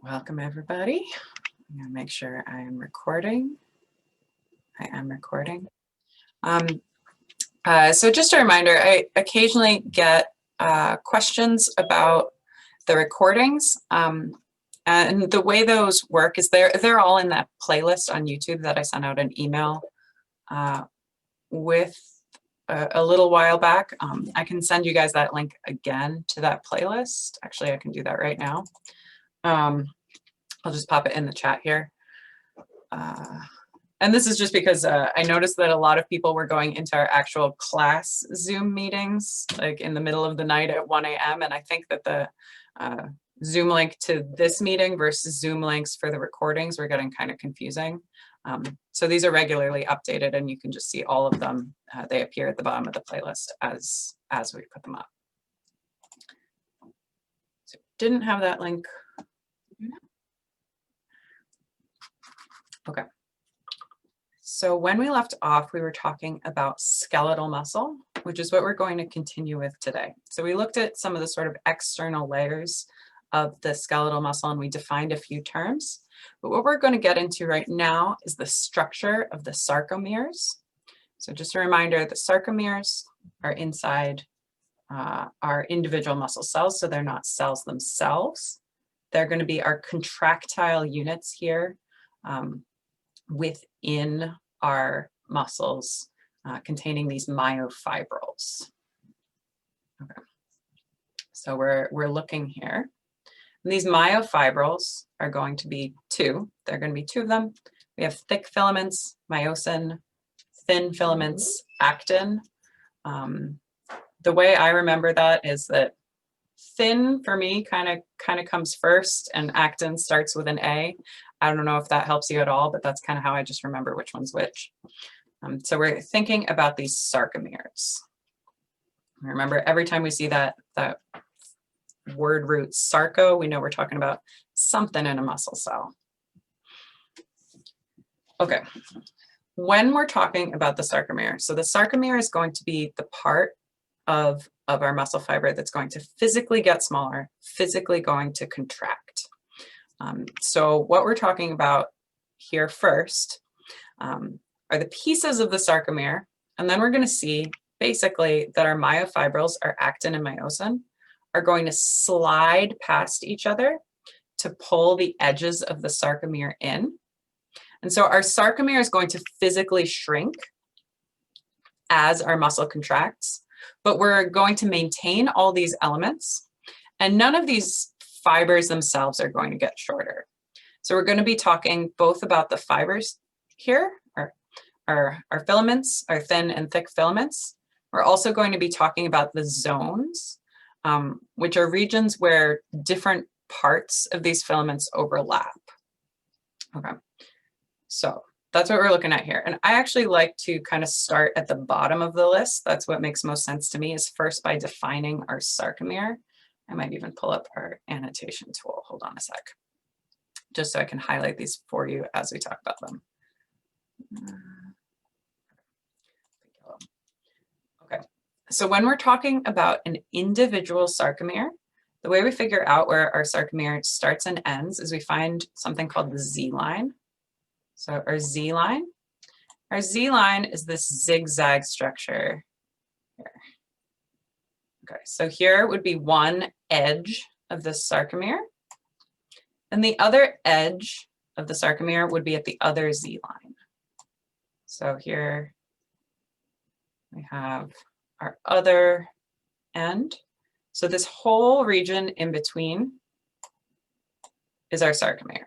Welcome everybody. I'm gonna make sure I am recording. I am recording. So just a reminder, I occasionally get questions about the recordings. And the way those work is they're all in that playlist on YouTube that I sent out an email with a little while back. I can send you guys that link again to that playlist. Actually, I can do that right now. I'll just pop it in the chat here. And this is just because I noticed that a lot of people were going into our actual class Zoom meetings, like in the middle of the night at 1 a.m. And I think that the Zoom link to this meeting versus Zoom links for the recordings were getting kind of confusing. So these are regularly updated and you can just see all of them. They appear at the bottom of the playlist as we put them up. So didn't have that link. Okay. So when we left off, we were talking about skeletal muscle, which is what we're going to continue with today. So we looked at some of the sort of external layers of the skeletal muscle and we defined a few terms. But what we're going to get into right now is the structure of the sarcomeres. So just a reminder, the sarcomeres are inside our individual muscle cells, so they're not cells themselves. They're going to be our contractile units here within our muscles containing these myofibrils. Okay. So we're looking here. And these myofibrils are going to be two. There are going to be two of them. We have thick filaments, myosin, thin filaments, actin. The way I remember that is that thin for me kind of comes first and actin starts with an A. I don't know if that helps you at all, but that's kind of how I just remember which one's which. So we're thinking about these sarcomeres. Remember, every time we see that word root sarco, we know we're talking about something in a muscle cell. Okay, when we're talking about the sarcomere, so the sarcomere is going to be the part of our muscle fiber that's going to physically get smaller, physically going to contract. So what we're talking about here first are the pieces of the sarcomere, and then we're going to see basically that our myofibrils, our actin and myosin, are going to slide past each other to pull the edges of the sarcomere in. And so our sarcomere is going to physically shrink as our muscle contracts, but we're going to maintain all these elements, and none of these fibers themselves are going to get shorter. So we're going to be talking both about the fibers here, our filaments, our thin and thick filaments. We're also going to be talking about the zones, which are regions where different parts of these filaments overlap. Okay, so that's what we're looking at here. And I actually like to kind of start at the bottom of the list. That's what makes most sense to me, is first by defining our sarcomere. I might even pull up our annotation tool. Hold on a sec, just so I can highlight these for you as we talk about them. Okay, so when we're talking about an individual sarcomere, the way we figure out where our sarcomere starts and ends is we find something called the Z-line. So our Z-line is this zigzag structure here. Okay, so here would be one edge of the sarcomere, and the other edge of the sarcomere would be at the other Z-line. So here we have our other end. So this whole region in between is our sarcomere.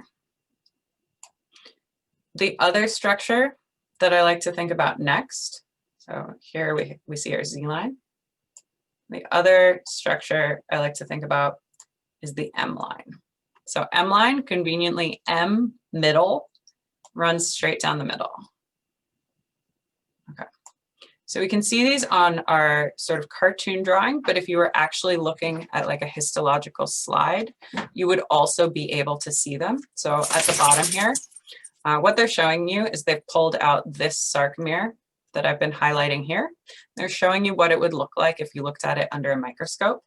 The other structure that I like to think about next, so here we see our Z-line. The other structure I like to think about is the M-line. So M-line, conveniently M, middle, runs straight down the middle. Okay, so we can see these on our sort of cartoon drawing, but if you were actually looking at like a histological slide, you would also be able to see them. So at the bottom here, what they're showing you is they've pulled out this sarcomere that I've been highlighting here. They're showing you what it would look like if you looked at it under a microscope.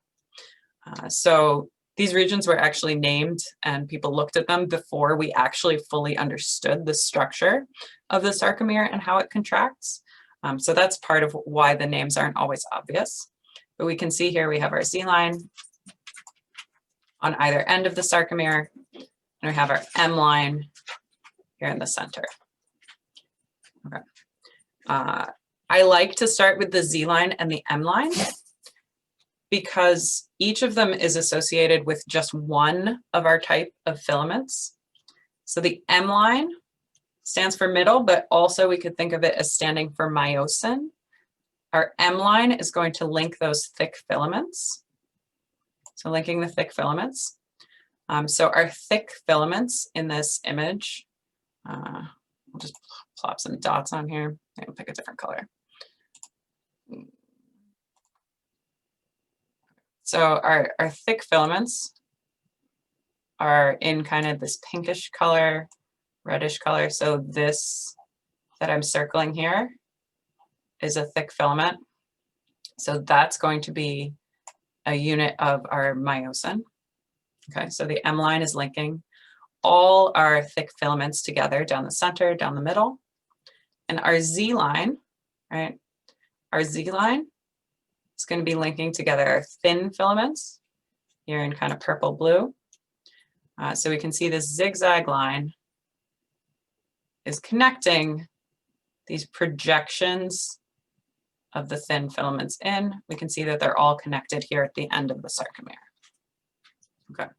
So These regions were actually named and people looked at them before we actually fully understood the structure of the sarcomere and how it contracts. So that's part of why the names aren't always obvious. But we can see here we have our Z line on either end of the sarcomere, and we have our M line here in the center. Okay. I like to start with the Z line and the M line because each of them is associated with just one of our type of filaments. So the M line stands for middle, but also we could think of it as standing for myosin. Our M line is going to link those thick filaments. So linking the thick filaments. So our thick filaments in this image, we'll just plop some dots on here. I'll pick a different color. So our thick filaments are in kind of this pinkish color, reddish color. So this that I'm circling here is a thick filament. So that's going to be a unit of our myosin. Okay, so the M line is linking all our thick filaments together down the center, down the middle. And our Z line, right? Our Z line is going to be linking together our thin filaments here in kind of purple blue. So we can see this zigzag line is connecting these projections of the thin filaments in. We can see that they're all connected here at the end of the sarcomere. Okay,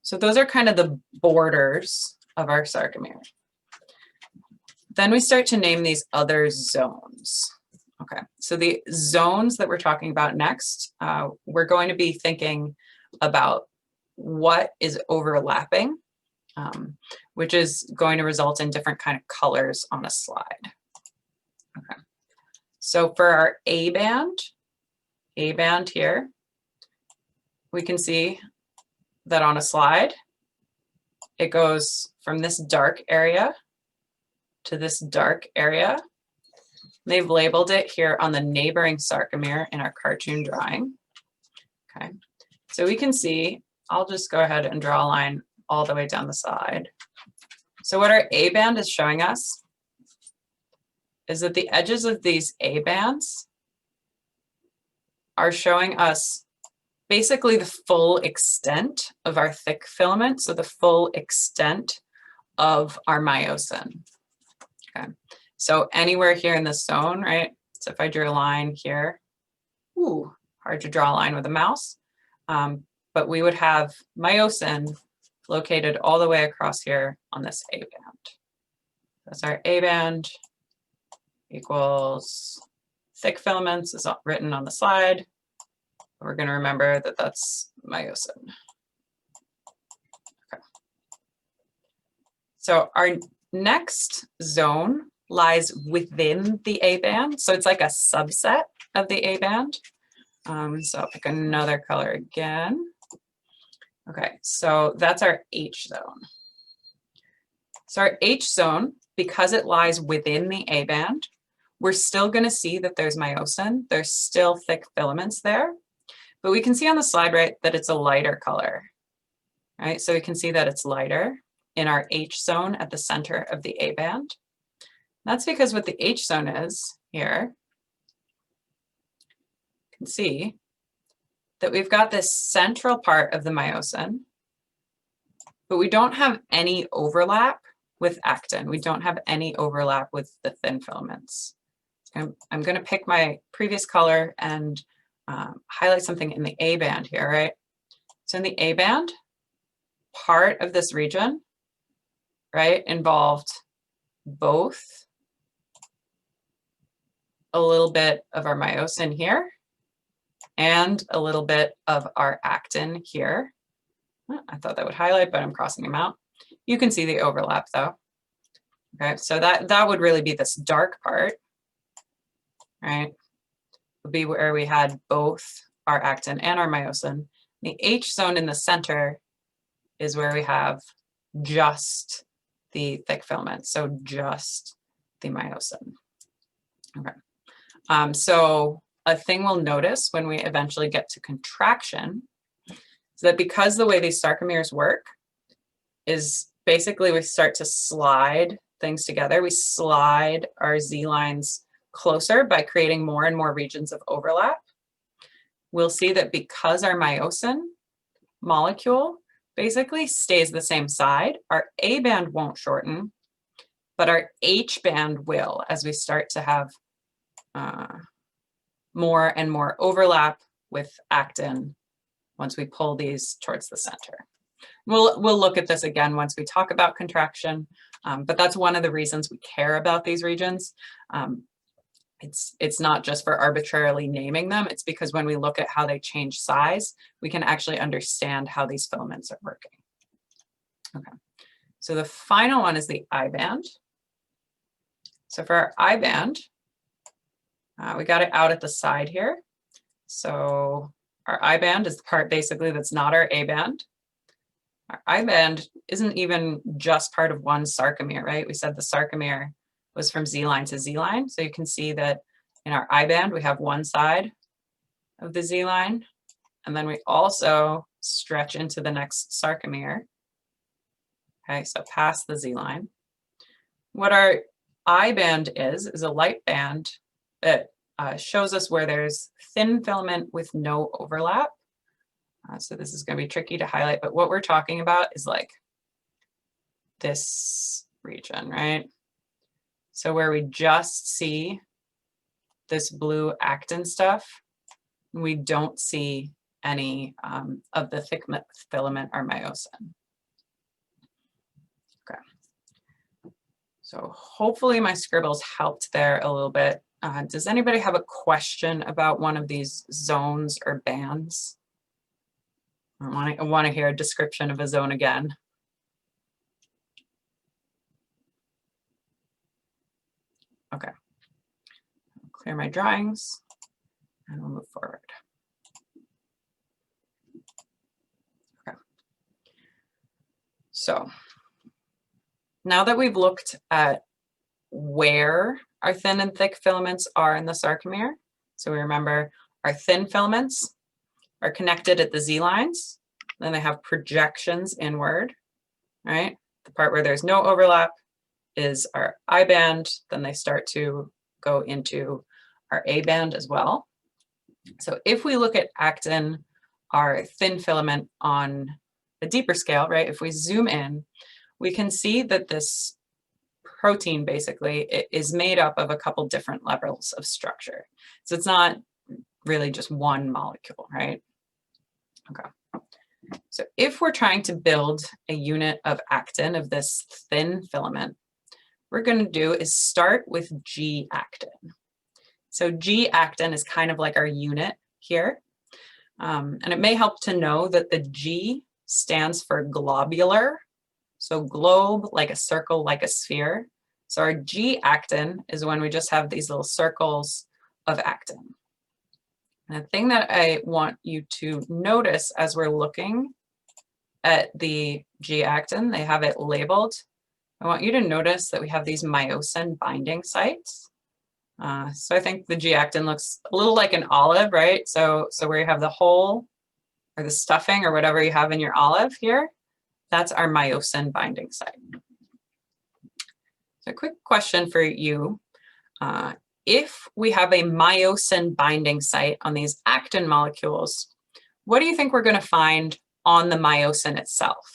so those are kind of the borders of our sarcomere. Then we start to name these other zones. Okay, so the zones that we're talking about next, we're going to be thinking about what is overlapping, which is going to result in different kind of colors on a slide. Okay, so for our A band here, we can see that on a slide, it goes from this dark area to this dark area. They've labeled it here on the neighboring sarcomere in our cartoon drawing. Okay, so we can see, I'll just go ahead and draw a line all the way down the side. So what our A band is showing us is that the edges of these A bands are showing us basically the full extent of our thick filament, so the full extent of our myosin. Okay, so anywhere here in this zone, right? So if I drew a line here, ooh, hard to draw a line with a mouse, but we would have myosin located all the way across here on this A band. That's our A band equals thick filaments is written on the slide. We're going to remember that that's myosin. Okay. So our next zone lies within the A band. So it's like a subset of the A band. So I'll pick another color again. Okay, so that's our H zone. So our H zone, because it lies within the A band, we're still going to see that there's myosin. There's still thick filaments there. But we can see on the slide, right, that it's a lighter color, right? So we can see that it's lighter in our H zone at the center of the A band. That's because what the H zone is here, you can see that we've got this central part of the myosin, but we don't have any overlap with actin. We don't have any overlap with the thin filaments. So I'm going to pick my previous color and highlight something in the A band here, right? So in the A band, part of this region, right, involved both a little bit of our myosin here and a little bit of our actin here. I thought that would highlight, but I'm crossing them out. You can see the overlap though. Okay, so that would really be this dark part, right? Would be where we had both our actin and our myosin. The H zone in the center is where we have just the thick filament, so just the myosin. Okay, so a thing we'll notice when we eventually get to contraction So that because the way these sarcomeres work is basically we start to slide things together. We slide our Z lines closer by creating more and more regions of overlap. We'll see that because our myosin molecule basically stays the same side, our A band won't shorten, but our H band will as we start to have more and more overlap with actin once we pull these towards the center. We'll look at this again once we talk about contraction, but that's one of the reasons we care about these regions. It's not just for arbitrarily naming them, it's because when we look at how they change size, we can actually understand how these filaments are working. Okay, so the final one is the I band. So for our I band, we got it out at the side here. So our I band is the part basically that's not our A band. Our I band isn't even just part of one sarcomere, right? We said the sarcomere was from Z line to Z line. So you can see that in our I band, we have one side of the Z line, and then we also stretch into the next sarcomere. Okay, so past the Z line. What our I band is a light band that shows us where there's thin filament with no overlap. So this is going to be tricky to highlight, but what we're talking about is like this region, right? So where we just see this blue actin stuff, we don't see any of the thick filament or myosin. Okay. So hopefully my scribbles helped there a little bit. Does anybody have a question about one of these zones or bands? I want to hear a description of a zone again. Okay. I'll clear my drawings and we'll move forward. Okay. So now that we've looked at where our thin and thick filaments are in the sarcomere, so we remember our thin filaments are connected at the Z lines, then they have projections inward, right? The part where there's no overlap is our I band, then they start to go into our A band as well. So if we look at actin, our thin filament on a deeper scale, right? If we zoom in, we can see that this protein basically is made up of a couple different levels of structure. So it's not really just one molecule, right? Okay. So if we're trying to build a unit of actin, of this thin filament, what we're going to do is start with G actin. So G actin is kind of like our unit here. And it may help to know that the G stands for globular. So globe, like a circle, like a sphere. So our G actin is when we just have these little circles of actin. And the thing that I want you to notice as we're looking at the G actin, they have it labeled. I want you to notice that we have these myosin binding sites. So I think the G actin looks a little like an olive, right? So where you have the hole or the stuffing or whatever you have in your olive here, that's our myosin binding site. So a quick question for you. If we have a myosin binding site on these actin molecules, what do you think we're going to find on the myosin itself?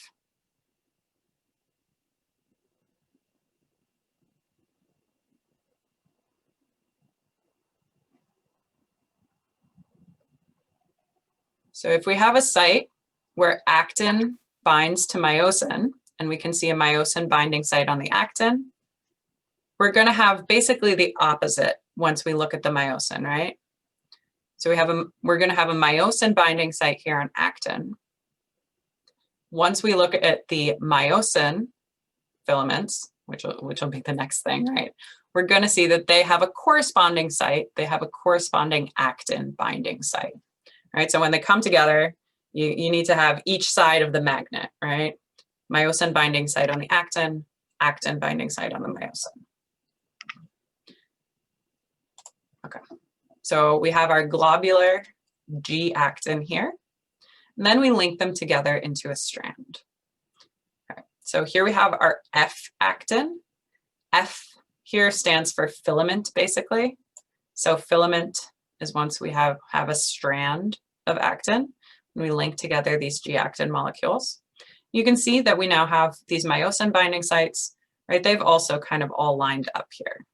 So if we have a site where actin binds to myosin, and we can see a myosin binding site on the actin, we're going to have basically the opposite once we look at the myosin, right? So we're going to have a myosin binding site here on actin. Once we look at the myosin filaments, which will be the next thing, right? We're going to see that they have a corresponding site. They have a corresponding actin binding site, right? So when they come together, you need to have each side of the magnet, right? Myosin binding site on the actin, actin binding site on the myosin. Okay, so we have our globular G actin here. and then we link them together into a strand. Okay. So here we have our F-actin. F here stands for filament, basically. So filament is once we have a strand of actin, and we link together these G-actin molecules. You can see that we now have these myosin binding sites, right? They've also kind of all lined up here.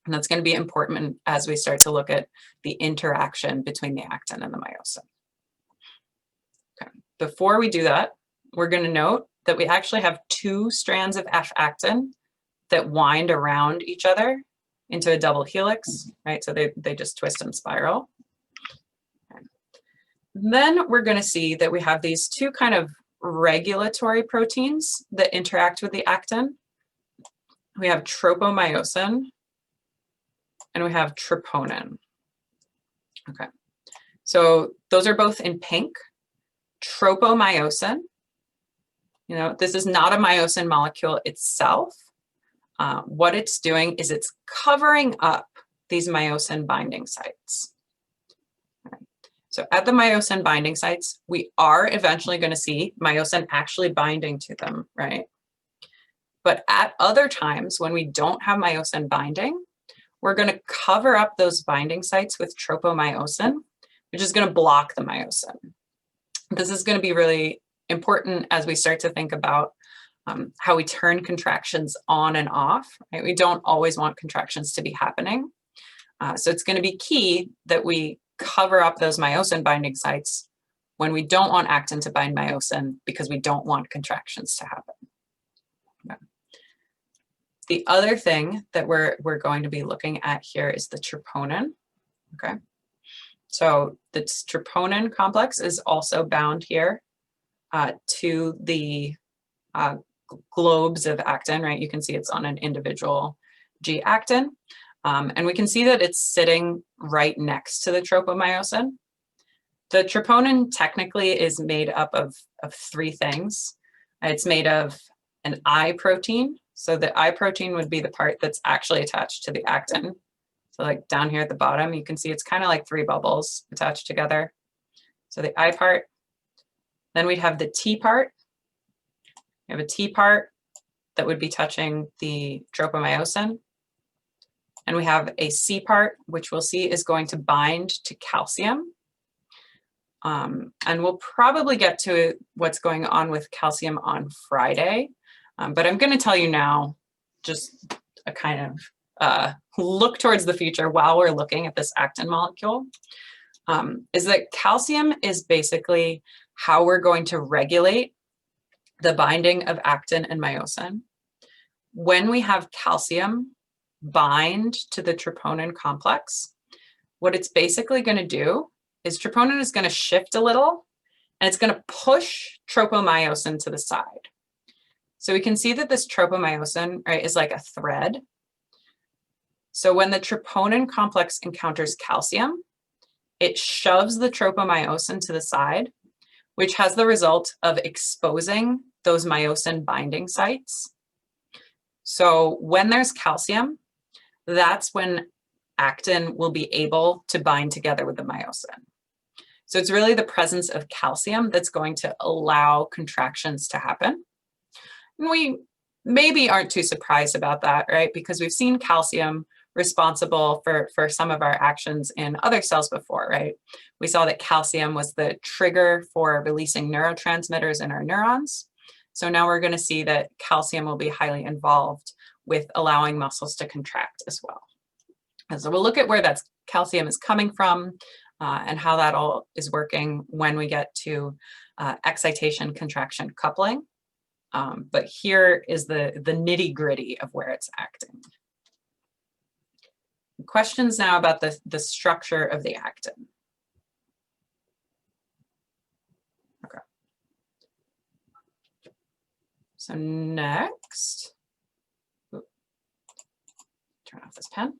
And that's going to be important as we start to look at the interaction between the actin and the myosin. Okay. Before we do that, we're going to note that we actually have two strands of F-actin that wind around each other into a double helix, right? So they just twist and spiral. Okay. Then we're going to see that we have these two kind of regulatory proteins that interact with the actin. We have tropomyosin and we have troponin. Okay, so those are both in pink. Tropomyosin, you know, this is not a myosin molecule itself. What it's doing is it's covering up these myosin binding sites. Okay. So at the myosin binding sites, we are eventually going to see myosin actually binding to them, right? But at other times when we don't have myosin binding, we're going to cover up those binding sites with tropomyosin, which is going to block the myosin. This is going to be really important as we start to think about how we turn contractions on and off. Right? We don't always want contractions to be happening. So it's going to be key that we cover up those myosin binding sites when we don't want actin to bind myosin because we don't want contractions to happen. Okay. The other thing that we're going to be looking at here is the troponin. Okay. So the troponin complex is also bound here to the globes of actin, right? You can see it's on an individual G-actin. And we can see that it's sitting right next to the tropomyosin. The troponin technically is made up of three things. It's made of an I protein. So the I protein would be the part that's actually attached to the actin. So like down here at the bottom, you can see it's kind of like three bubbles attached together. So the I part. Then we'd have the T part. We have a T part that would be touching the tropomyosin. And we have a C part, which we'll see is going to bind to calcium. And we'll probably get to what's going on with calcium on Friday. But I'm going to tell you now, just a kind of look towards the future while we're looking at this actin molecule, is that calcium is basically how we're going to regulate the binding of actin and myosin. When we have calcium bind to the troponin complex, what it's basically going to do is troponin is going to shift a little and it's going to push tropomyosin to the side. So we can see that this tropomyosin, right, is like a thread. So when the troponin complex encounters calcium, it shoves the tropomyosin to the side, which has the result of exposing those myosin binding sites. So when there's calcium, that's when actin will be able to bind together with the myosin. So it's really the presence of calcium that's going to allow contractions to happen. And we maybe aren't too surprised about that, right? Because we've seen calcium responsible for some of our actions in other cells before, right? We saw that calcium was the trigger for releasing neurotransmitters in our neurons. So now we're going to see that calcium will be highly involved with allowing muscles to contract as well. And so we'll look at where that calcium is coming from and how that all is working when we get to excitation contraction coupling. But here is the nitty-gritty of where it's acting. Questions now about the structure of the actin. Okay. So next, turn off this pen.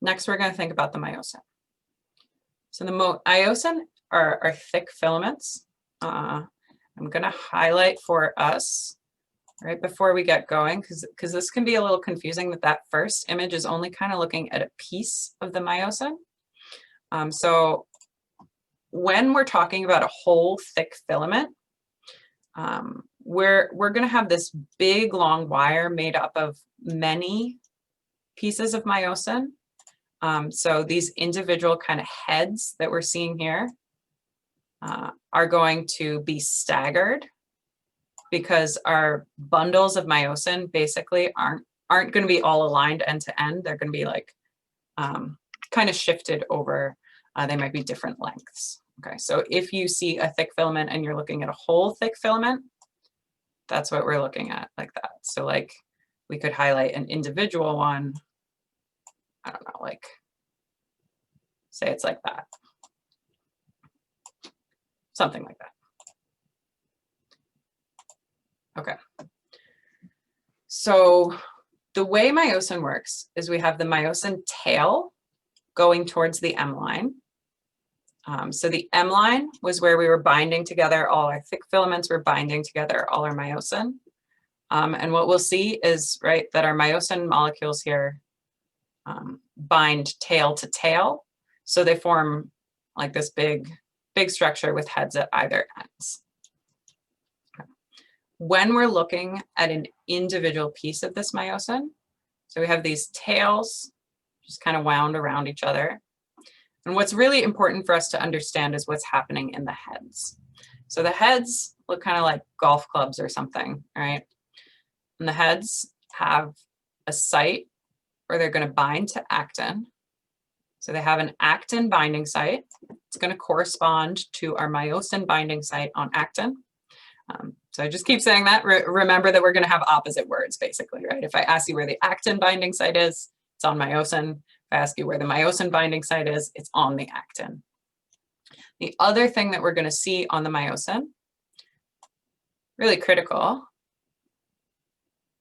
Next, we're going to think about the myosin. So the myosin are thick filaments. I'm going to highlight for us right before we get going, because this can be a little confusing that first image is only kind of looking at a piece of the myosin. So when we're talking about a whole thick filament, we're going to have this big long wire made up of many pieces of myosin. So these individual kind of heads that we're seeing here are going to be staggered because our bundles of myosin basically aren't going to be all aligned end to end. They're going to be like kind of shifted over. They might be different lengths. Okay, so if you see a thick filament and you're looking at a whole thick filament, that's what we're looking at, like that. So like we could highlight an individual one, I don't know, like say it's like that. Something like that. Okay. So the way myosin works is we have the myosin tail going towards the M line. So the M line was where we were binding together all our thick filaments, we're binding together all our myosin. And what we'll see is, right, that our myosin molecules here bind tail to tail. So they form like this big structure with heads at either ends. When we're looking at an individual piece of this myosin, so we have these tails just kind of wound around each other. And what's really important for us to understand is what's happening in the heads. So the heads look kind of like golf clubs or something, right? And the heads have a site where they're going to bind to actin. So they have an actin binding site. It's going to correspond to our myosin binding site on actin. So I just keep saying that. Remember that we're going to have opposite words, basically, right? If I ask you where the actin binding site is, it's on myosin. If I ask you where the myosin binding site is, it's on the actin. The other thing that we're going to see on the myosin, really critical,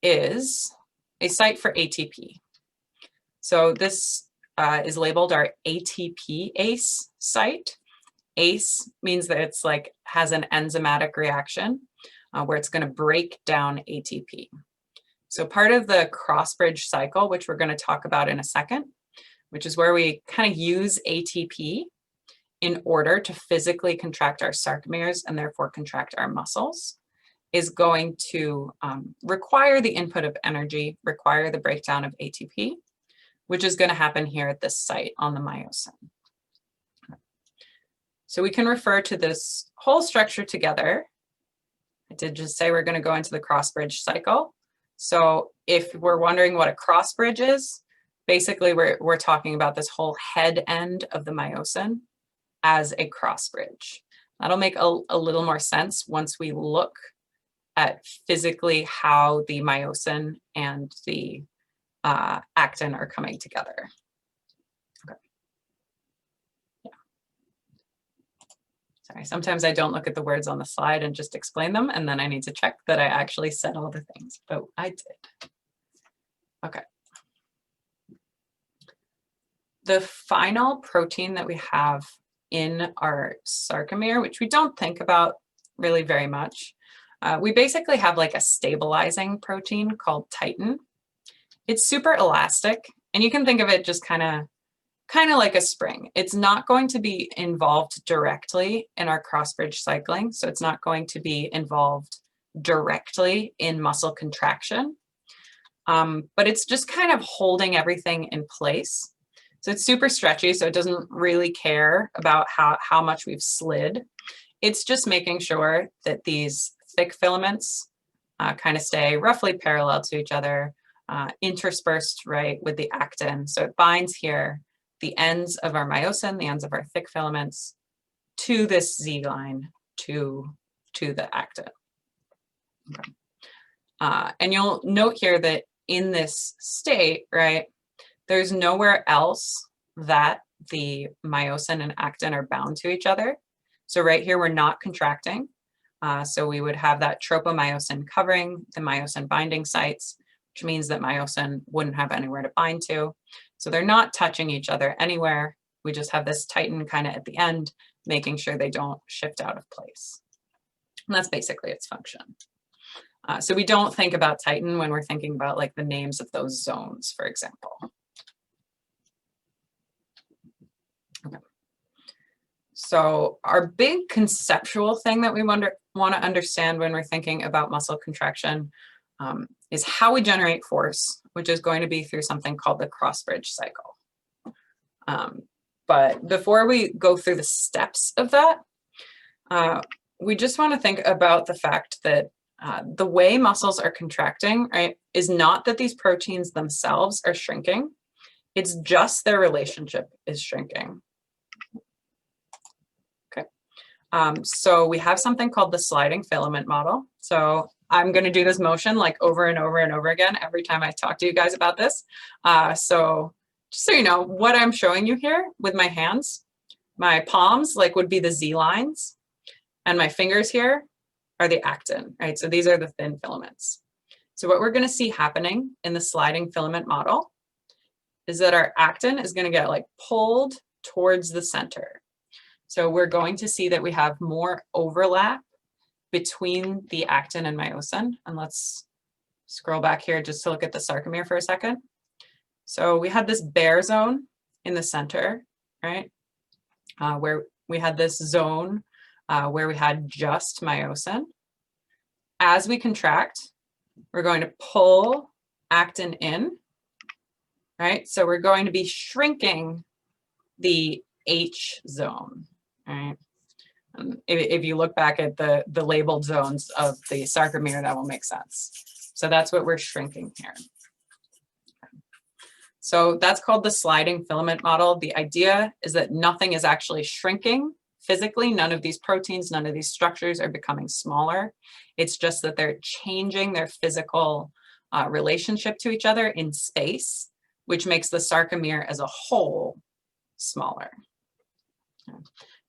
is a site for ATP. So this is labeled our ATP ACE site. ACE means that it's like has an enzymatic reaction where it's going to break down ATP. So part of the cross-bridge cycle, which we're going to talk about in a second, which is where we kind of use ATP in order to physically contract our sarcomeres and therefore contract our muscles, is going to require the input of energy, require the breakdown of ATP, which is going to happen here at this site on the myosin. So we can refer to this whole structure together. I did just say we're going to go into the cross-bridge cycle. So if we're wondering what a cross-bridge is, basically we're talking about this whole head end of the myosin as a cross-bridge. That'll make a little more sense once we look at physically how the myosin and the actin are coming together. Okay. Yeah. Sorry, sometimes I don't look at the words on the slide and just explain them, and then I need to check that I actually said all the things, but I did. Okay. The final protein that we have in our sarcomere, which we don't think about really very much, we basically have like a stabilizing protein called titin. It's super elastic, and you can think of it just kind of like a spring. It's not going to be involved directly in our cross-bridge cycling, so it's not going to be involved directly in muscle contraction, but it's just kind of holding everything in place. So it's super stretchy, so it doesn't really care about how much we've slid. It's just making sure that these thick filaments kind of stay roughly parallel to each other, interspersed right with the actin. So it binds here the ends of our myosin, the ends of our thick filaments, to this Z line, to the actin. Okay. And you'll note here that in this state, right, there's nowhere else that the myosin and actin are bound to each other. So right here, we're not contracting. So we would have that tropomyosin covering the myosin binding sites, which means that myosin wouldn't have anywhere to bind to. So they're not touching each other anywhere. We just have this titin kind of at the end, making sure they don't shift out of place. And that's basically its function. So we don't think about titin when we're thinking about like the names of those zones, for example. Okay. So our big conceptual thing that we want to understand when we're thinking about muscle contraction is how we generate force, which is going to be through something called the cross-bridge cycle. But before we go through the steps of that, we just want to think about the fact that the way muscles are contracting, right, is not that these proteins themselves are shrinking. It's just their relationship is shrinking. Okay. So we have something called the sliding filament model. So I'm going to do this motion like over and over and over again every time I talk to you guys about this. So just so you know, what I'm showing you here with my hands, my palms like would be the Z lines, and my fingers here are the actin, right? So these are the thin filaments. So what we're going to see happening in the sliding filament model is that our actin is going to get like pulled towards the center. So we're going to see that we have more overlap between the actin and myosin. And let's scroll back here just to look at the sarcomere for a second. So we had this bare zone in the center, right? Where we had this zone where we had just myosin. As we contract, we're going to pull actin in, right? So we're going to be shrinking the H zone, right? If you look back at the labeled zones of the sarcomere, that will make sense. So that's what we're shrinking here. So that's called the sliding filament model. The idea is that nothing is actually shrinking physically. None of these proteins, none of these structures are becoming smaller. It's just that they're changing their physical relationship to each other in space, which makes the sarcomere as a whole smaller.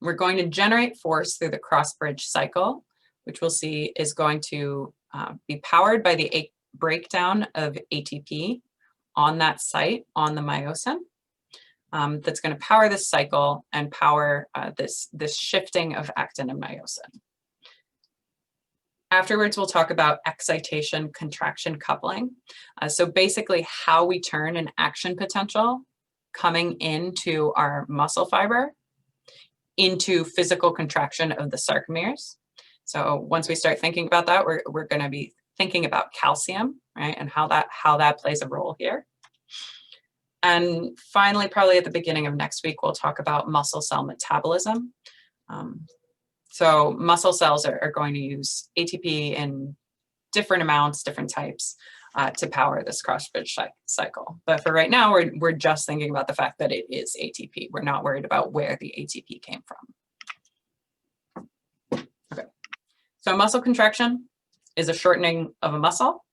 We're going to generate force through the cross-bridge cycle, which we'll see is going to be powered by the breakdown of ATP on that site on the myosin. That's going to power this cycle and power this shifting of actin and myosin. Afterwards, we'll talk about excitation contraction coupling. So basically how we turn an action potential coming into our muscle fiber into physical contraction of the sarcomeres. So once we start thinking about that, we're going to be thinking about calcium, right, and how that plays a role here. And finally, probably at the beginning of next week, we'll talk about muscle cell metabolism. So muscle cells are going to use ATP in different amounts, different types, to power this cross-bridge cycle. But for right now, we're just thinking about the fact that it is ATP. We're not worried about where the ATP came from. Okay, so muscle contraction is a shortening of a muscle.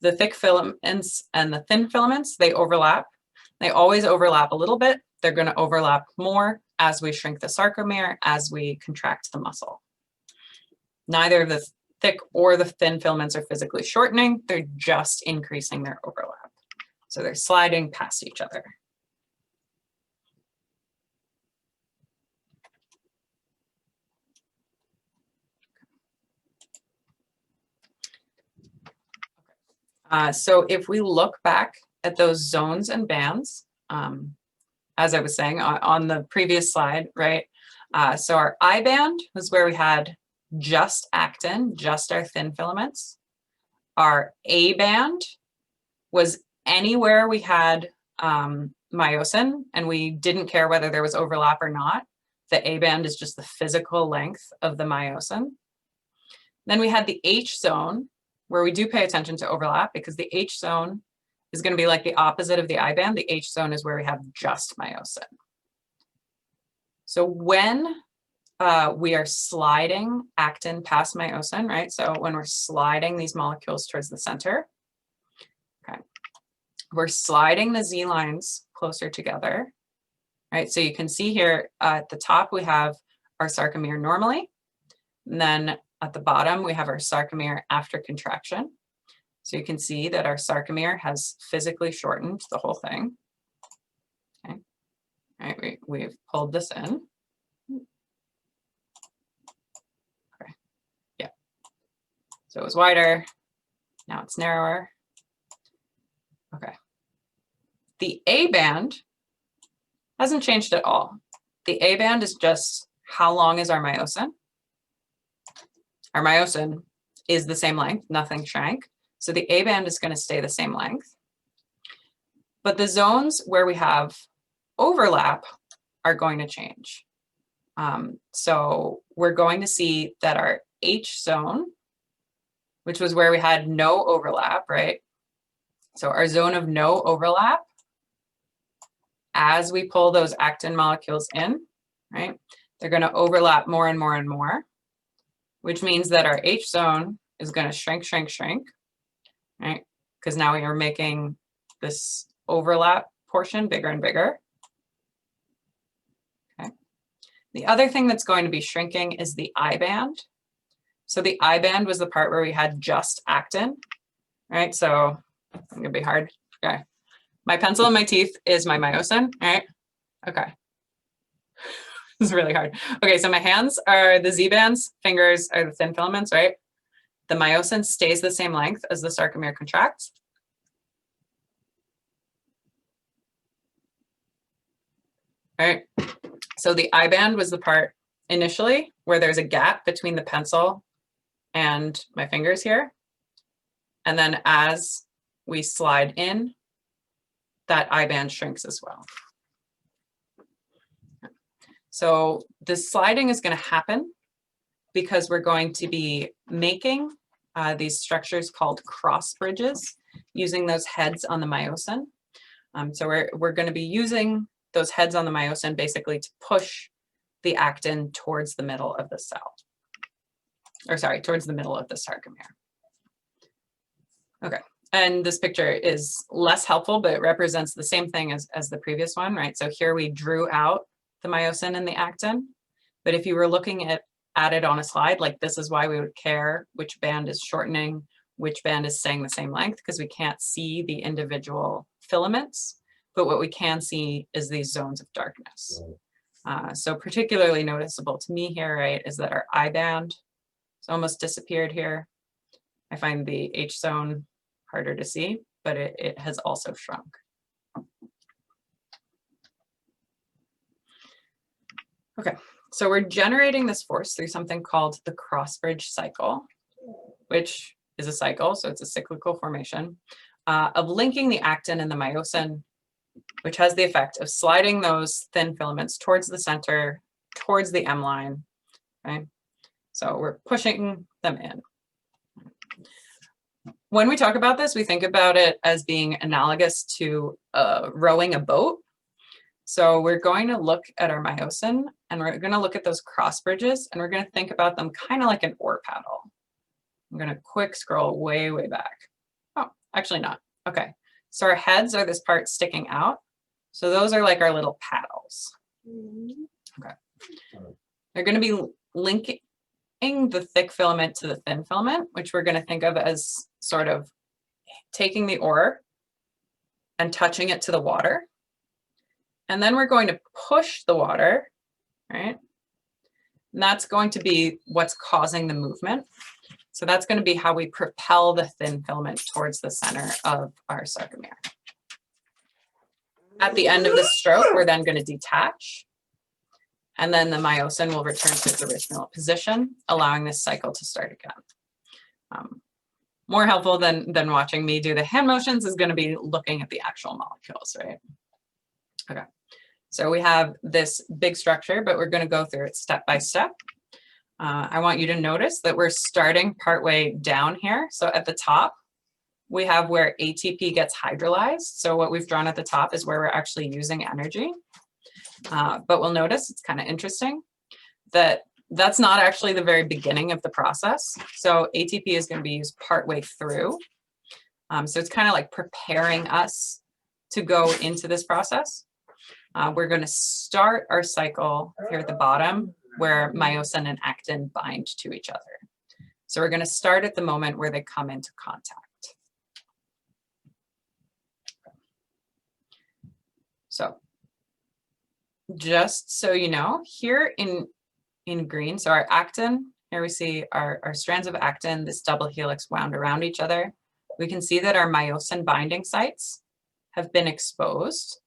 The thick filaments and the thin filaments, they overlap. They always overlap a little bit. They're going to overlap more as we shrink the sarcomere, as we contract the muscle. Neither of the thick or the thin filaments are physically shortening. They're just increasing their overlap. So they're sliding past each other. So if we look back at those zones and bands, as I was saying on the previous slide, right? So our I band was where we had just actin, just our thin filaments. Our A band was anywhere we had myosin, and we didn't care whether there was overlap or not. The A band is just the physical length of the myosin. Then we had the H zone, where we do pay attention to overlap, because the H zone is going to be like the opposite of the I band. The H zone is where we have just myosin. So when we are sliding actin past myosin, right? So when we're sliding these molecules towards the center, okay, we're sliding the Z lines closer together, right? So you can see here at the top, we have our sarcomere normally, and then at the bottom, we have our sarcomere after contraction. So you can see that our sarcomere has physically shortened the whole thing. Okay, all right, we've pulled this in. Okay, yeah. So it was wider, now it's narrower. Okay. The A band hasn't changed at all. The A band is just how long is our myosin. Our myosin is the same length, nothing shrank. So the A band is going to stay the same length. But the zones where we have overlap are going to change. So we're going to see that our H zone, which was where we had no overlap, right? So our zone of no overlap, as we pull those actin molecules in, right, they're going to overlap more and more and more, which means that our H zone is going to shrink, shrink, shrink, right? Because now we are making this overlap portion bigger and bigger. Okay. The other thing that's going to be shrinking is the I band. So the I band was the part where we had just actin, right? So it's going to be hard. Okay. My pencil in my teeth is my myosin, right? Okay. This is really hard. Okay, so my hands are the Z bands, fingers are the thin filaments, right? The myosin stays the same length as the sarcomere contracts. All right, so the I band was the part initially where there's a gap between the pencil and my fingers here. And then as we slide in, that I band shrinks as well. So the sliding is going to happen because we're going to be making these structures called cross bridges using those heads on the myosin. So we're going to be using those heads on the myosin basically to push the actin towards the middle of the cell. Or sorry, towards the middle of the sarcomere. Okay, and this picture is less helpful, but it represents the same thing as the previous one, right? So here we drew out the myosin and the actin, but if you were looking at it on a slide, like this is why we would care which band is shortening, which band is staying the same length, because we can't see the individual filaments, but what we can see is these zones of darkness. So particularly noticeable to me here, right, is that our I band is almost disappeared here. I find the H zone harder to see, but it has also shrunk. Okay, so we're generating this force through something called the cross-bridge cycle, which is a cycle, so it's a cyclical formation, of linking the actin and the myosin, which has the effect of sliding those thin filaments towards the center, towards the M line, okay? So we're pushing them in. When we talk about this, we think about it as being analogous to rowing a boat. So we're going to look at our myosin and we're going to look at those cross bridges and we're going to think about them kind of like an oar paddle. I'm going to quick scroll way, way back. Oh, actually not. Okay. So our heads are this part sticking out. So those are like our little paddles. Okay. They're going to be linking the thick filament to the thin filament, which we're going to think of as sort of taking the oar and touching it to the water. And then we're going to push the water, right? And that's going to be what's causing the movement. So that's going to be how we propel the thin filament towards the center of our sarcomere. At the end of the stroke, we're then going to detach. And then the myosin will return to its original position, allowing this cycle to start again. More helpful than watching me do the hand motions is going to be looking at the actual molecules, right? Okay, so we have this big structure, but we're going to go through it step by step. I want you to notice that we're starting partway down here. So at the top, we have where ATP gets hydrolyzed. So what we've drawn at the top is where we're actually using energy. But we'll notice it's kind of interesting that that's not actually the very beginning of the process. So ATP is going to be used partway through. So it's kind of like preparing us to go into this process. We're going to start our cycle here at the bottom where myosin and actin bind to each other. So we're going to start at the moment where they come into contact. So just so you know, here in green, so our actin, here we see our strands of actin, this double helix wound around each other. We can see that our myosin binding sites have been exposed.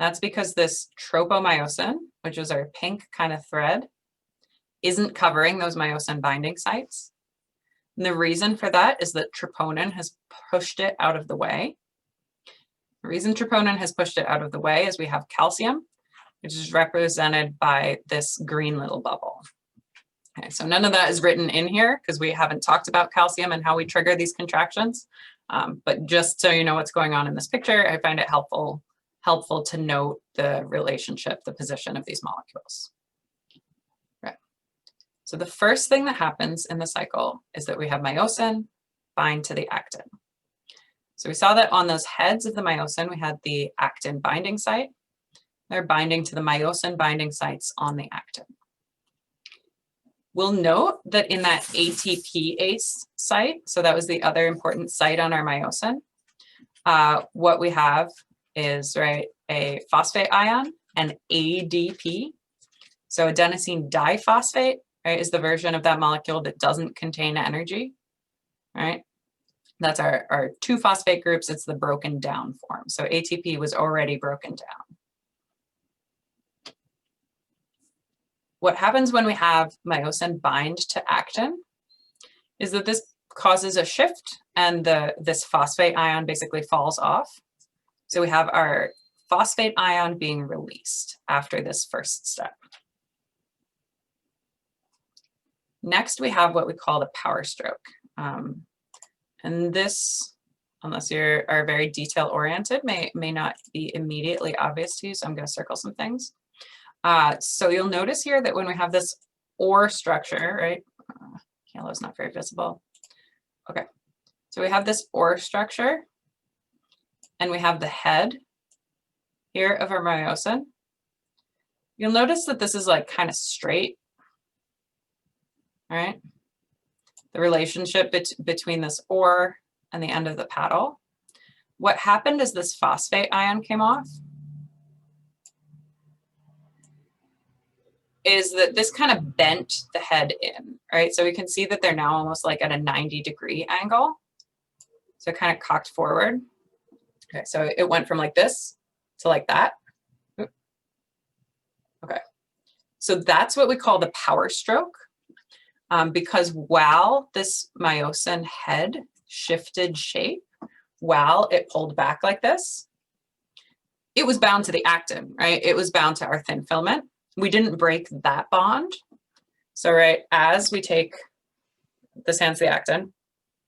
That's because this tropomyosin, which is our pink kind of thread, isn't covering those myosin binding sites. And the reason for that is that troponin has pushed it out of the way. The reason troponin has pushed it out of the way is we have calcium, which is represented by this green little bubble. Okay, so none of that is written in here because we haven't talked about calcium and how we trigger these contractions. But just so you know what's going on in this picture, I find it helpful to note the relationship, the position of these molecules. Right. So the first thing that happens in the cycle is that we have myosin bind to the actin. So we saw that on those heads of the myosin, we had the actin binding site. They're binding to the myosin binding sites on the actin. We'll note that in that ATPase site, so that was the other important site on our myosin, what we have is, right, a phosphate ion and ADP. So adenosine diphosphate, right, is the version of that molecule that doesn't contain energy, right? That's our two phosphate groups. It's the broken down form. So ATP was already broken down. What happens when we have myosin bind to actin is that this causes a shift and this phosphate ion basically falls off. So we have our phosphate ion being released after this first step. Next, we have what we call the power stroke. And this, unless you are very detail oriented, may not be immediately obvious to you. So I'm going to circle some things. So you'll notice here that when we have this OR structure, right? Yellow is not very visible. Okay, so we have this OR structure, and we have the head here of our myosin. You'll notice that this is like kind of straight, all right? The relationship between this OR and the end of the paddle. What happened is this phosphate ion came off. Is that this kind of bent the head in, right? So we can see that they're now almost like at a 90-degree angle. So kind of cocked forward. Okay, so it went from like this to like that. Okay, so that's what we call the power stroke. Because while this myosin head shifted shape, while it pulled back like this, it was bound to the actin, right? It was bound to our thin filament. We didn't break that bond. So, right, as we take, this hand's the actin,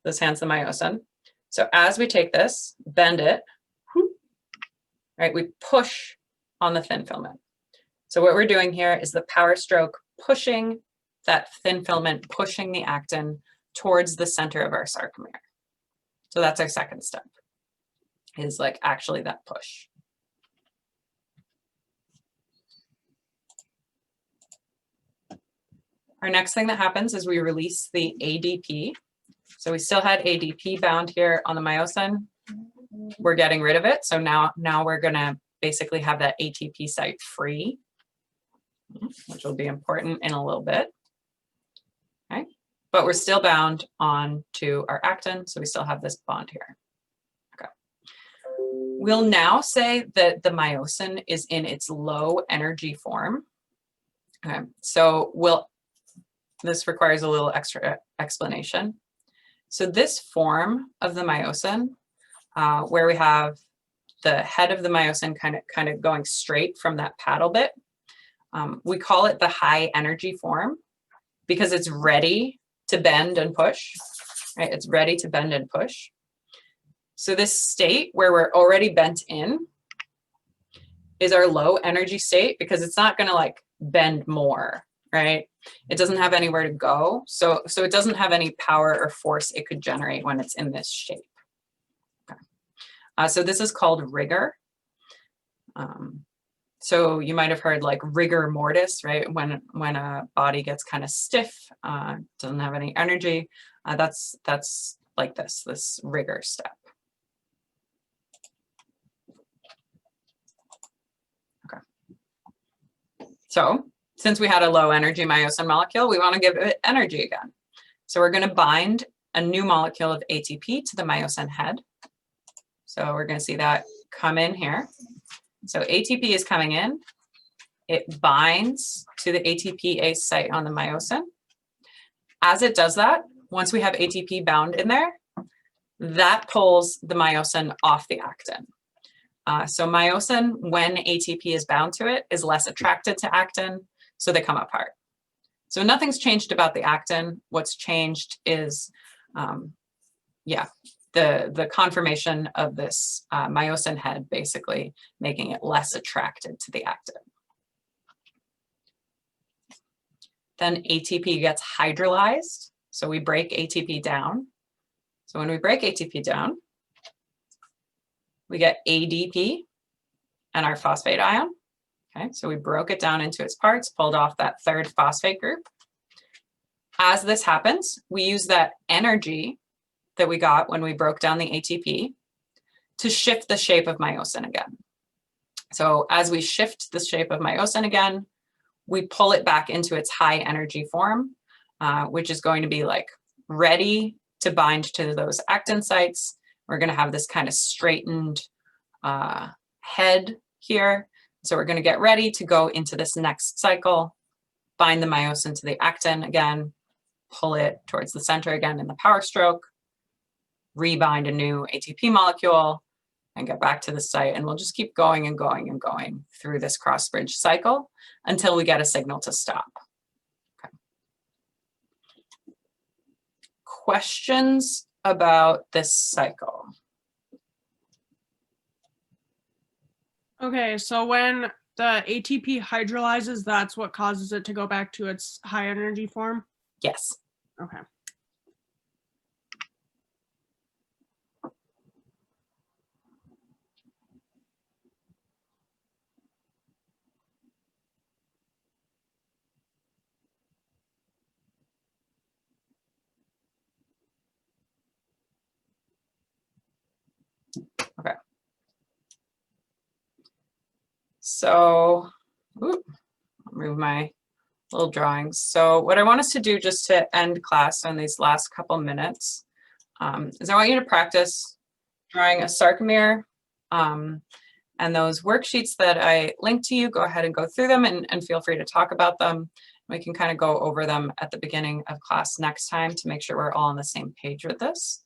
this hand's the myosin. So as we take this, bend it, right, we push on the thin filament. So what we're doing here is the power stroke pushing that thin filament, pushing the actin towards the center of our sarcomere. So that's our second step, is like actually that push. Our next thing that happens is we release the ADP. So we still had ADP bound here on the myosin. We're getting rid of it. So now we're going to basically have that ATP site free, which will be important in a little bit. Okay, but we're still bound on to our actin, so we still have this bond here. Okay. We'll now say that the myosin is in its low energy form. Okay, so this requires a little extra explanation. So this form of the myosin, where we have the head of the myosin kind of going straight from that paddle bit, we call it the high energy form because it's ready to bend and push, right? It's ready to bend and push. So this state where we're already bent in is our low energy state because it's not going to like bend more, right? It doesn't have anywhere to go. So it doesn't have any power or force it could generate when it's in this shape. Okay. So this is called rigor. So you might have heard like rigor mortis, right? When a body gets kind of stiff, doesn't have any energy, that's like this rigor step. Okay. So since we had a low energy myosin molecule, we want to give it energy again. So we're going to bind a new molecule of ATP to the myosin head. So we're going to see that come in here. So ATP is coming in. It binds to the ATPase site on the myosin. As it does that, once we have ATP bound in there, that pulls the myosin off the actin. So myosin, when ATP is bound to it, is less attracted to actin, so they come apart. So nothing's changed about the actin. What's changed is, the conformation of this myosin head, basically making it less attracted to the actin. Then ATP gets hydrolyzed, so we break ATP down. So when we break ATP down, we get ADP and our phosphate ion. Okay, so we broke it down into its parts, pulled off that third phosphate group. As this happens, we use that energy that we got when we broke down the ATP to shift the shape of myosin again. So as we shift the shape of myosin again, we pull it back into its high energy form, which is going to be like ready to bind to those actin sites. We're going to have this kind of straightened head here. So we're going to get ready to go into this next cycle, bind the myosin to the actin again, pull it towards the center again in the power stroke, rebind a new ATP molecule, and get back to the site. And we'll just keep going and going and going through this cross bridge cycle until we get a signal to stop. Okay. Questions about this cycle? Okay, so when the ATP hydrolyzes, that's what causes it to go back to its high energy form? Yes. Okay. Okay. So, I'll move my little drawings. So what I want us to do just to end class on these last couple minutes is I want you to practice drawing a sarcomere, and those worksheets that I linked to you, go ahead and go through them and feel free to talk about them. We can kind of go over them at the beginning of class next time to make sure we're all on the same page with this.